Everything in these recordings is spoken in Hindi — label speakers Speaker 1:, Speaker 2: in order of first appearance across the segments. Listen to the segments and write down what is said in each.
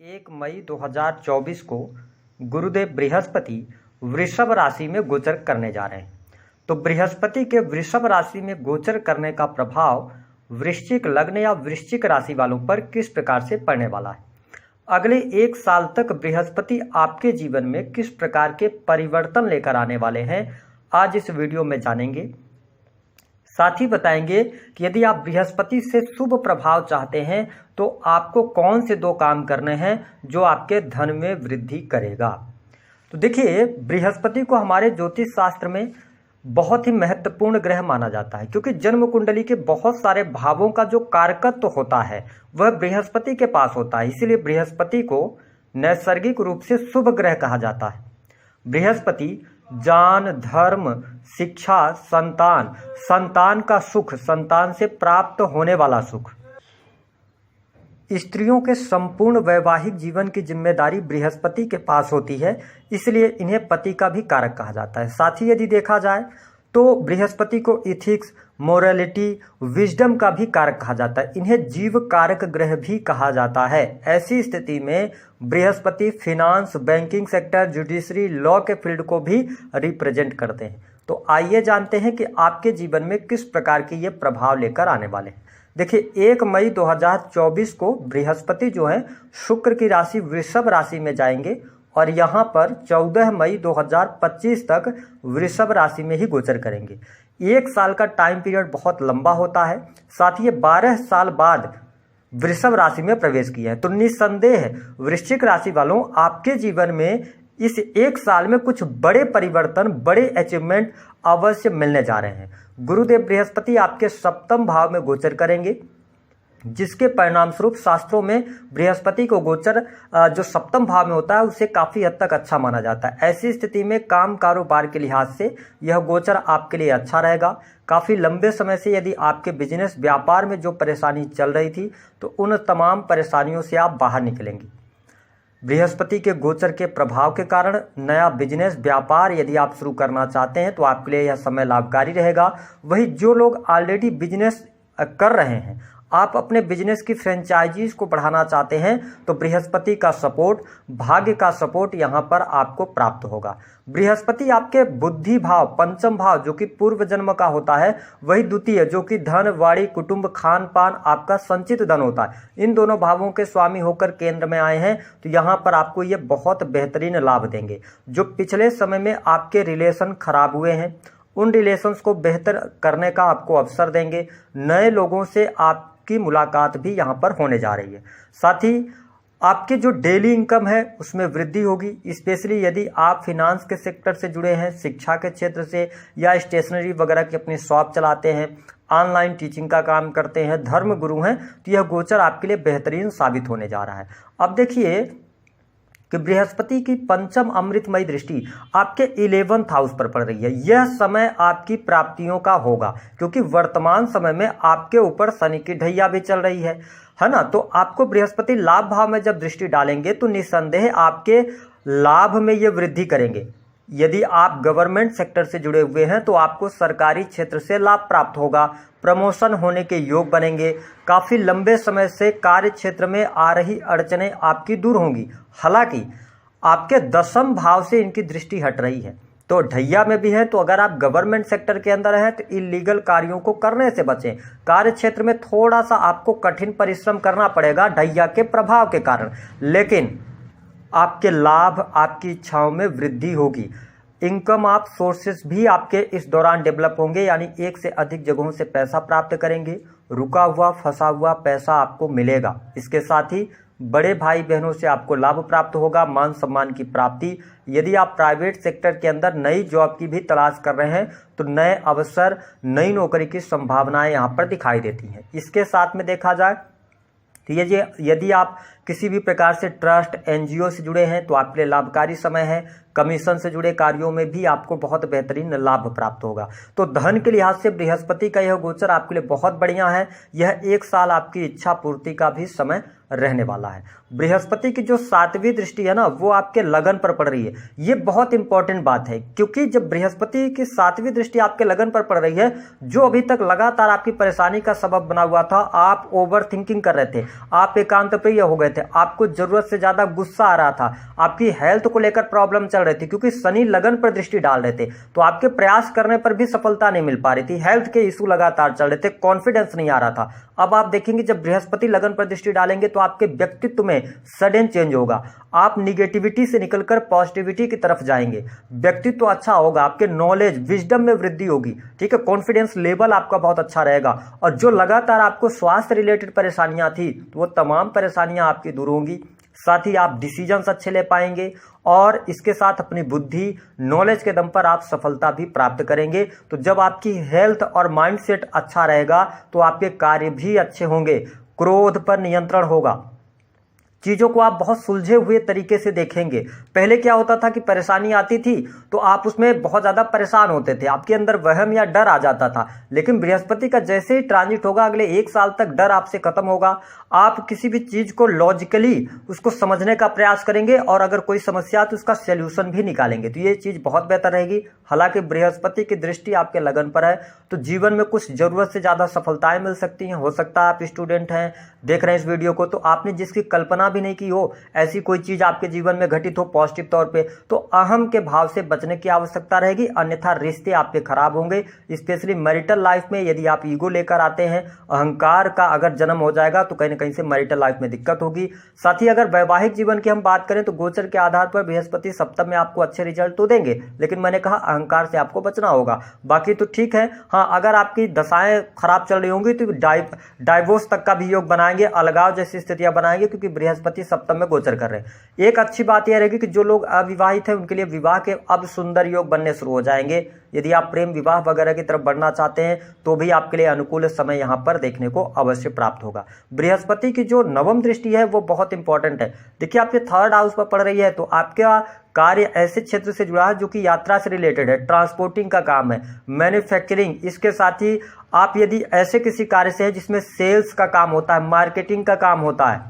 Speaker 1: 1 मई 2024 को गुरुदेव बृहस्पति वृषभ राशि में गोचर करने जा रहे हैं। तो बृहस्पति के वृषभ राशि में गोचर करने का प्रभाव वृश्चिक लग्न या वृश्चिक राशि वालों पर किस प्रकार से पड़ने वाला है। अगले 1 साल तक बृहस्पति आपके जीवन में किस प्रकार के परिवर्तन लेकर आने वाले हैं, आज इस वीडियो में जानेंगे। साथ ही बताएंगे कि यदि आप बृहस्पति से शुभ प्रभाव चाहते हैं तो आपको कौन से 2 काम करने हैं जो आपके धन में वृद्धि करेगा। तो देखिए, बृहस्पति को हमारे ज्योतिष शास्त्र में बहुत ही महत्वपूर्ण ग्रह माना जाता है, क्योंकि जन्म कुंडली के बहुत सारे भावों का जो कारकत्व होता है वह बृहस्पति के पास होता है। इसीलिए बृहस्पति को नैसर्गिक रूप से शुभ ग्रह कहा जाता है। बृहस्पति ज्ञान, धर्म, शिक्षा, संतान का सुख, संतान से प्राप्त होने वाला सुख, स्त्रियों के संपूर्ण वैवाहिक जीवन की जिम्मेदारी बृहस्पति के पास होती है। इसलिए इन्हें पति का भी कारक कहा जाता है। साथ ही यदि देखा जाए तो बृहस्पति को इथिक्स, मोरालिटी, विजडम का भी कारक कहा जाता है। इन्हें जीव कारक ग्रह भी कहा जाता है। ऐसी स्थिति में Brihaspati finance, banking sector, judiciary, law के फील्ड को भी रिप्रेजेंट करते हैं। तो आइए जानते हैं कि आपके जीवन में किस प्रकार के ये प्रभाव लेकर आने वाले हैं। देखिए, 1 मई 2024 को बृहस्पति जो है शुक्र की राशि वृषभ राशि में जाएंगे और यहाँ पर 14 मई 2025 तक वृषभ राशि में ही गोचर करेंगे। 1 साल का टाइम पीरियड बहुत लंबा होता है। साथ ही 12 साल बाद वृषभ राशि में प्रवेश किया है। तो निस्संदेह वृश्चिक राशि वालों, आपके जीवन में इस 1 साल में कुछ बड़े परिवर्तन, बड़े अचीवमेंट अवश्य मिलने जा रहे हैं। गुरुदेव बृहस्पति आपके 7वें भाव में गोचर करेंगे, जिसके परिणाम स्वरूप शास्त्रों में बृहस्पति को गोचर जो 7वें भाव में होता है उसे काफ़ी हद तक अच्छा माना जाता है। ऐसी स्थिति में काम कारोबार के लिहाज से यह गोचर आपके लिए अच्छा रहेगा। काफ़ी लंबे समय से यदि आपके बिजनेस व्यापार में जो परेशानी चल रही थी तो उन तमाम परेशानियों से आप बाहर निकलेंगे। बृहस्पति के गोचर के प्रभाव के कारण नया बिजनेस व्यापार यदि आप शुरू करना चाहते हैं तो आपके लिए यह समय लाभकारी रहेगा। वही जो लोग ऑलरेडी बिजनेस कर रहे हैं, आप अपने बिजनेस की फ्रेंचाइजीज को बढ़ाना चाहते हैं तो बृहस्पति का सपोर्ट, भाग्य का सपोर्ट यहाँ पर आपको प्राप्त होगा। बृहस्पति आपके बुद्धि भाव, 5वां भाव जो कि पूर्व जन्म का होता है, वही द्वितीय जो कि धन, वाणी, कुटुंब, खान पान, आपका संचित धन होता है, इन दोनों भावों के स्वामी होकर केंद्र में आए हैं। तो यहाँ पर आपको ये बहुत बेहतरीन लाभ देंगे। जो पिछले समय में आपके रिलेशन खराब हुए हैं उन रिलेशंस को बेहतर करने का आपको अवसर देंगे। नए लोगों से आपकी मुलाकात भी यहाँ पर होने जा रही है। साथ ही आपके जो डेली इनकम है उसमें वृद्धि होगी। स्पेशली यदि आप फिनांस के सेक्टर से जुड़े हैं, शिक्षा के क्षेत्र से, या स्टेशनरी वगैरह की अपनी शॉप चलाते हैं, ऑनलाइन टीचिंग का काम करते हैं, धर्म गुरु हैं, तो यह गोचर आपके लिए बेहतरीन साबित होने जा रहा है। अब देखिए कि बृहस्पति की 5वीं अमृतमयी दृष्टि आपके 11th हाउस पर पड़ रही है। यह समय आपकी प्राप्तियों का होगा, क्योंकि वर्तमान समय में आपके ऊपर शनि की ढैया भी चल रही है ना। तो आपको बृहस्पति लाभ भाव में जब दृष्टि डालेंगे तो निस्संदेह आपके लाभ में ये वृद्धि करेंगे। यदि आप गवर्नमेंट सेक्टर से जुड़े हुए हैं तो आपको सरकारी क्षेत्र से लाभ प्राप्त होगा, प्रमोशन होने के योग बनेंगे। काफ़ी लंबे समय से कार्य क्षेत्र में आ रही अड़चनें आपकी दूर होंगी। हालांकि आपके 10वें भाव से इनकी दृष्टि हट रही है, तो ढैया में भी है। तो अगर आप गवर्नमेंट सेक्टर के अंदर हैं तो इलीगल कार्यों को करने से बचें। कार्य क्षेत्र में थोड़ा सा आपको कठिन परिश्रम करना पड़ेगा ढैया के प्रभाव के कारण, लेकिन आपके लाभ, आपकी इच्छाओं में वृद्धि होगी। इनकम आप सोर्सेस भी आपके इस दौरान डेवलप होंगे, यानी 1 से अधिक जगहों से पैसा प्राप्त करेंगे। रुका हुआ, फंसा हुआ पैसा आपको मिलेगा। इसके साथ ही बड़े भाई बहनों से आपको लाभ प्राप्त होगा, मान सम्मान की प्राप्ति। यदि आप प्राइवेट सेक्टर के अंदर नई जॉब की भी तलाश कर रहे हैं तो नए अवसर, नई नौकरी की संभावनाएं यहाँ पर दिखाई देती हैं। इसके साथ में देखा जाए तो यदि आप किसी भी प्रकार से ट्रस्ट, एनजीओ से जुड़े हैं तो आपके लिए लाभकारी समय है। कमीशन से जुड़े कार्यों में भी आपको बहुत बेहतरीन लाभ प्राप्त होगा। तो धन के लिहाज से बृहस्पति का यह गोचर आपके लिए बहुत बढ़िया है। यह 1 साल आपकी इच्छा पूर्ति का भी समय रहने वाला है। बृहस्पति की जो 7वीं दृष्टि है ना, वो आपके लगन पर पड़ रही है। ये बहुत इंपॉर्टेंट बात है, क्योंकि जब बृहस्पति की 7वीं दृष्टि आपके लगन पर पड़ रही है, जो अभी तक लगातार आपकी परेशानी का सबब बना हुआ था, आप ओवर थिंकिंग कर रहे थे, आप एकांत प्रिय हो गए थे, आपको जरूरत से ज्यादा गुस्सा आ रहा था, आपकी हेल्थ को लेकर प्रॉब्लम चल रही थी, क्योंकि शनि लगन पर दृष्टि डाल रहे थे, तो आपके प्रयास करने पर भी सफलता नहीं मिल पा रही थी, हेल्थ के इशू लगातार चल रहे थे, कॉन्फिडेंस नहीं आ रहा था। अब आप देखेंगे जब बृहस्पति लगन पर दृष्टि डालेंगे तो आपके व्यक्तित्व में सडन चेंज होगा, आप निगेटिविटी से निकलकर पॉजिटिविटी की तरफ जाएंगे, व्यक्तित्व अच्छा होगा, आपके नॉलेज विजडम में वृद्धि होगी, ठीक है, कॉन्फिडेंस लेवल आपका बहुत अच्छा रहेगा, और जो लगातार आपको स्वास्थ्य रिलेटेड परेशानियां थी तो वो तमाम परेशानियां आपकी दूर होंगी। साथ ही आप डिसीजंस अच्छे ले पाएंगे और इसके साथ अपनी बुद्धि नॉलेज के दम पर आप सफलता भी प्राप्त करेंगे। तो जब आपकी हेल्थ और माइंडसेट अच्छा रहेगा तो आपके कार्य भी अच्छे होंगे, क्रोध पर नियंत्रण होगा, चीजों को आप बहुत सुलझे हुए तरीके से देखेंगे। पहले क्या होता था कि परेशानी आती थी तो आप उसमें बहुत ज्यादा परेशान होते थे, आपके अंदर वहम या डर आ जाता था, लेकिन बृहस्पति का जैसे ही ट्रांजिट होगा अगले 1 साल तक डर आपसे खत्म होगा, आप किसी भी चीज को लॉजिकली उसको समझने का प्रयास करेंगे और अगर कोई समस्या तो उसका सोल्यूशन भी निकालेंगे, तो ये चीज बहुत बेहतर रहेगी। हालांकि बृहस्पति की दृष्टि आपके लगन पर है तो जीवन में कुछ जरूरत से ज्यादा सफलताएं मिल सकती हैं। हो सकता है आप स्टूडेंट हैं, देख रहे हैं इस वीडियो को, तो आपने जिसकी कल्पना भी नहीं की हो ऐसी कोई चीज आपके जीवन में घटित हो पॉजिटिव तौर पे, तो अहम के भाव से बचने की आवश्यकता रहेगी, अन्यथा रिश्ते आपके खराब होंगे। स्पेशली मैरिटल लाइफ में यदि आप ईगो लेकर आते हैं, अहंकार का अगर जन्म हो जाएगा तो कहीं ना कहीं से मैरिटल लाइफ में दिक्कत होगी। साथ ही अगर वैवाहिक जीवन की हम बात करें तो गोचर के आधार पर बृहस्पति सप्तम में आपको अच्छे रिजल्ट तो देंगे, लेकिन मैंने कहा अहंकार से आपको बचना होगा, बाकी तो ठीक है। हाँ, अगर आपकी दशाएं खराब चल रही होंगी तो डाइवोर्स तक का भी योग बनाएंगे, अलगाव जैसी स्थितियां बनाएंगे, क्योंकि बृहस्पति सप्तम में गोचर कर रहे हैं। एक अच्छी बात यह रहेगी कि जो लोग अविवाहित हैं उनके लिए विवाह के अब सुंदर योग बनने शुरू हो जाएंगे। यदि आप प्रेम विवाह वगैरह की तरफ बढ़ना चाहते हैं तो भी आपके लिए अनुकूल समय यहां पर देखने को अवश्य प्राप्त होगा। बृहस्पति की जो नवम दृष्टि है वो बहुत इंपॉर्टेंट है। देखिए आपके 3rd हाउस पर पड़ रही है तो आपका कार्य ऐसे क्षेत्र से जुड़ा है जो कि यात्रा से रिलेटेड है, ट्रांसपोर्टिंग का काम है, मैन्युफैक्चरिंग, इसके साथ ही आप यदि ऐसे किसी कार्य से है जिसमें सेल्स का काम होता है, मार्केटिंग का काम होता है,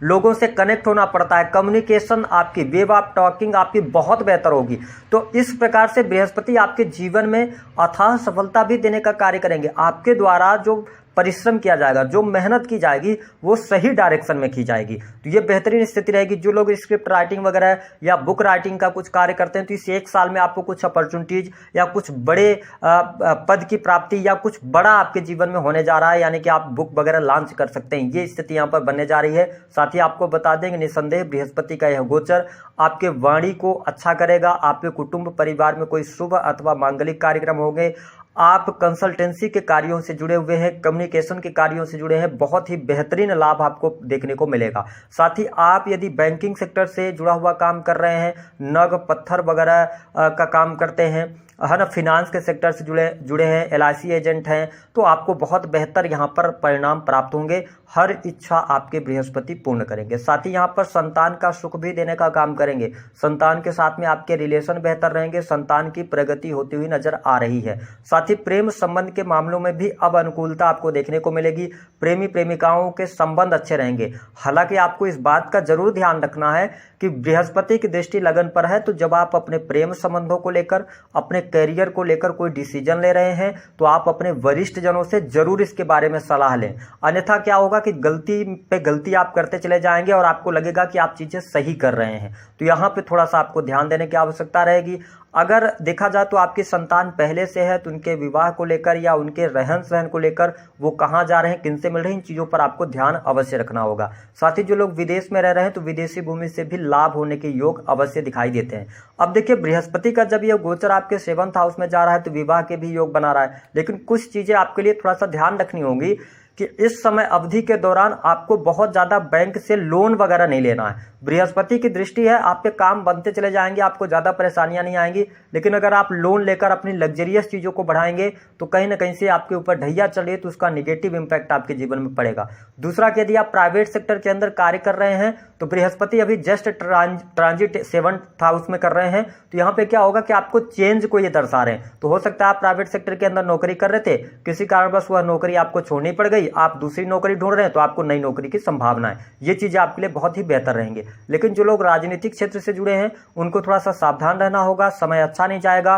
Speaker 1: लोगों से कनेक्ट होना पड़ता है, कम्युनिकेशन आपकी, वे ऑफ टॉकिंग आपकी बहुत बेहतर होगी। तो इस प्रकार से बृहस्पति आपके जीवन में अथाह सफलता भी देने का कार्य करेंगे। आपके द्वारा जो परिश्रम किया जाएगा, जो मेहनत की जाएगी वो सही डायरेक्शन में की जाएगी, तो ये बेहतरीन स्थिति रहेगी। जो लोग स्क्रिप्ट राइटिंग वगैरह या बुक राइटिंग का कुछ कार्य करते हैं तो इस 1 साल में आपको कुछ अपॉर्चुनिटीज या कुछ बड़े पद की प्राप्ति या कुछ बड़ा आपके जीवन में होने जा रहा है, यानी कि आप बुक वगैरह लॉन्च कर सकते हैं, ये स्थिति यहाँ पर बनने जा रही है। साथ ही आपको बता देंगे निसंदेह बृहस्पति का यह गोचर आपके वाणी को अच्छा करेगा, आपके कुटुंब परिवार में कोई शुभ अथवा मांगलिक कार्यक्रम होंगे, आप कंसल्टेंसी के कार्यों से जुड़े हुए हैं, कम्युनिकेशन के कार्यों से जुड़े हैं, बहुत ही बेहतरीन लाभ आपको देखने को मिलेगा। साथ ही आप यदि बैंकिंग सेक्टर से जुड़ा हुआ काम कर रहे हैं, नग पत्थर वगैरह का काम करते हैं, है ना, फिनांस के सेक्टर से जुड़े हैं, LIC एजेंट हैं, तो आपको बहुत बेहतर यहाँ पर परिणाम प्राप्त होंगे, हर इच्छा आपके बृहस्पति पूर्ण करेंगे। साथ ही यहाँ पर संतान का सुख भी देने का काम करेंगे, संतान के साथ में आपके रिलेशन बेहतर रहेंगे, संतान की प्रगति होती हुई नजर आ रही है। साथ ही प्रेम संबंध के मामलों में भी अब अनुकूलता आपको देखने को मिलेगी, प्रेमी प्रेमिकाओं के संबंध अच्छे रहेंगे। हालांकि आपको इस बात का जरूर ध्यान रखना है कि बृहस्पति की दृष्टि लगन पर है, तो जब आप अपने प्रेम संबंधों को लेकर, अपने करियर को लेकर कोई डिसीजन ले रहे हैं तो आप अपने वरिष्ठ जनों से जरूर इसके बारे में सलाह लें, अन्यथा क्या होगा कि गलती पे गलती आप करते चले जाएंगे और आपको लगेगा कि आप चीजें सही कर रहे हैं। तो यहाँ पे थोड़ा सा आपको ध्यान देने की आवश्यकता रहेगी। अगर देखा जाए तो आपकी संतान पहले से है तो उनके विवाह को लेकर या उनके रहन सहन को लेकर, वो कहाँ जा रहे हैं, किनसे मिल रहे हैं, इन चीजों पर आपको ध्यान अवश्य रखना होगा। साथ ही जो लोग विदेश में रह रहे हैं तो विदेशी भूमि से भी लाभ होने के योग अवश्य दिखाई देते हैं। अब देखिए बृहस्पति का जब ये गोचर आपके 7th हाउस में जा रहा है तो विवाह के भी योग बना रहा है, लेकिन कुछ चीजें आपके लिए थोड़ा सा ध्यान रखनी होगी कि इस समय अवधि के दौरान आपको बहुत ज्यादा बैंक से लोन वगैरह नहीं लेना है। बृहस्पति की दृष्टि है, आपके काम बनते चले जाएंगे, आपको ज्यादा परेशानियां नहीं आएंगी, लेकिन अगर आप लोन लेकर अपनी लग्जरियस चीजों को बढ़ाएंगे तो कहीं ना कहीं से आपके ऊपर ढैया चल रही है तो उसका निगेटिव इंपैक्ट आपके जीवन में पड़ेगा। दूसरा कि यदि आप प्राइवेट सेक्टर के अंदर कार्य कर रहे हैं तो बृहस्पति अभी जस्ट ट्रांजिट 7th हाउस में कर रहे हैं, तो यहाँ पे क्या होगा कि आपको चेंज को ये दर्शा रहे हैं। तो हो सकता है आप प्राइवेट सेक्टर के अंदर नौकरी कर रहे थे, किसी कारणवश वह नौकरी आपको छोड़नी पड़ गई, आप दूसरी नौकरी ढूंढ रहे हैं तो आपको नई नौकरी की संभावना है, ये चीजें आपके लिए बहुत ही बेहतर रहेंगे। लेकिन जो लोग राजनीतिक क्षेत्र से जुड़े हैं उनको थोड़ा सा सावधान रहना होगा, समय अच्छा नहीं जाएगा।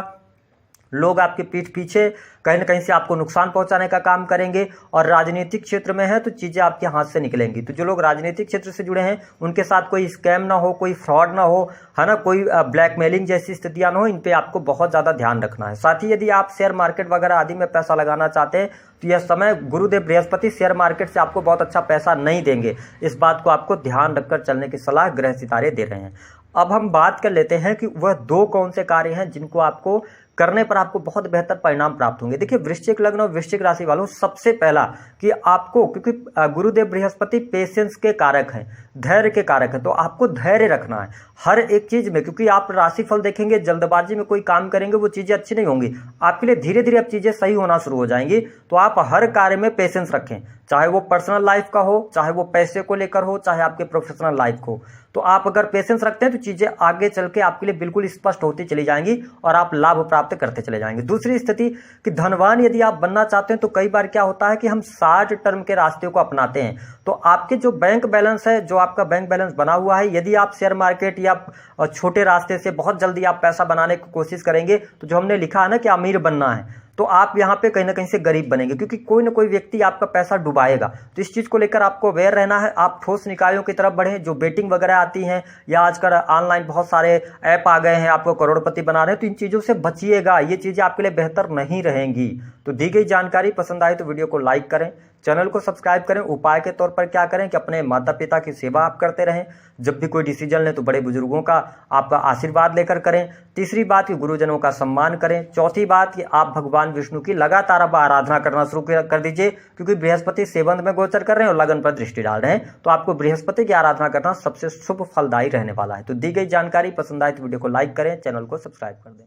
Speaker 1: लोग आपके पीठ पीछे कहीं ना कहीं से आपको नुकसान पहुंचाने का काम करेंगे, और राजनीतिक क्षेत्र में है तो चीज़ें आपके हाथ से निकलेंगी। तो जो लोग राजनीतिक क्षेत्र से जुड़े हैं उनके साथ कोई स्कैम ना हो, कोई फ्रॉड ना हो, है ना, कोई ब्लैकमेलिंग जैसी स्थितियां ना हो, इन पे आपको बहुत ज़्यादा ध्यान रखना है। साथ ही यदि आप शेयर मार्केट वगैरह आदि में पैसा लगाना चाहते हैं तो यह समय गुरुदेव बृहस्पति शेयर मार्केट से आपको बहुत अच्छा पैसा नहीं देंगे। इस बात को आपको ध्यान रखकर चलने की सलाह ग्रह सितारे दे रहे हैं। अब हम बात कर लेते हैं कि वह 2 कौन से कार्य हैं जिनको आपको करने पर आपको बहुत बेहतर परिणाम प्राप्त होंगे। देखिए, वृश्चिक लग्न और वृश्चिक राशि वालों, सबसे पहला कि आपको, क्योंकि गुरुदेव बृहस्पति पेशेंस के कारक हैं, धैर्य के कारक हैं, तो आपको धैर्य रखना है हर एक चीज में। क्योंकि आप राशिफल देखेंगे, जल्दबाजी में कोई काम करेंगे वो चीजें अच्छी नहीं होंगी आपके लिए। धीरे धीरे अब चीजें सही होना शुरू हो जाएंगी। तो आप हर कार्य में पेशेंस रखें, चाहे वो पर्सनल लाइफ का हो, चाहे वो पैसे को लेकर हो, चाहे आपके प्रोफेशनल लाइफ को। तो आप अगर पेशेंस रखते हैं तो चीजें आगे चल के आपके लिए बिल्कुल स्पष्ट होती चली जाएंगी और आप लाभ प्राप्त करते चले जाएंगे। दूसरी स्थिति कि धनवान यदि आप बनना चाहते हैं तो कई बार क्या होता है कि हम शॉर्ट टर्म के रास्ते को अपनाते हैं। तो आपके जो बैंक बैलेंस है, जो आपका बैंक बैलेंस बना हुआ है, यदि आप शेयर मार्केट या छोटे रास्ते से बहुत जल्दी आप पैसा बनाने की कोशिश करेंगे तो जो हमने लिखा है ना कि अमीर बनना है, तो आप यहाँ पे कहीं ना कहीं से गरीब बनेंगे, क्योंकि कोई ना कोई व्यक्ति आपका पैसा डुबाएगा। तो इस चीज को लेकर आपको अवेयर रहना है। आप ठोस निकायों की तरफ बढ़ें, जो बेटिंग वगैरह आती हैं या आजकल ऑनलाइन बहुत सारे ऐप आ गए हैं आपको करोड़पति बना रहे हैं, तो इन चीजों से बचिएगा। ये चीजें आपके लिए बेहतर नहीं रहेंगी। तो दी गई जानकारी पसंद आई तो वीडियो को लाइक करें, चैनल को सब्सक्राइब करें। उपाय के तौर पर क्या करें कि अपने माता पिता की सेवा आप करते रहें। जब भी कोई डिसीजन लें तो बड़े बुजुर्गों का आपका आशीर्वाद लेकर करें। तीसरी बात कि गुरुजनों का सम्मान करें। चौथी बात कि आप भगवान विष्णु की लगातार अब आराधना करना शुरू कर दीजिए, क्योंकि बृहस्पति सेवंत में गोचर कर रहे हैं और लगन पर दृष्टि डाल रहे हैं। तो आपको बृहस्पति की आराधना करना सबसे शुभ फलदायी रहने वाला है। तो दी गई जानकारी पसंद आए तो वीडियो को लाइक करें, चैनल को सब्सक्राइब कर दें।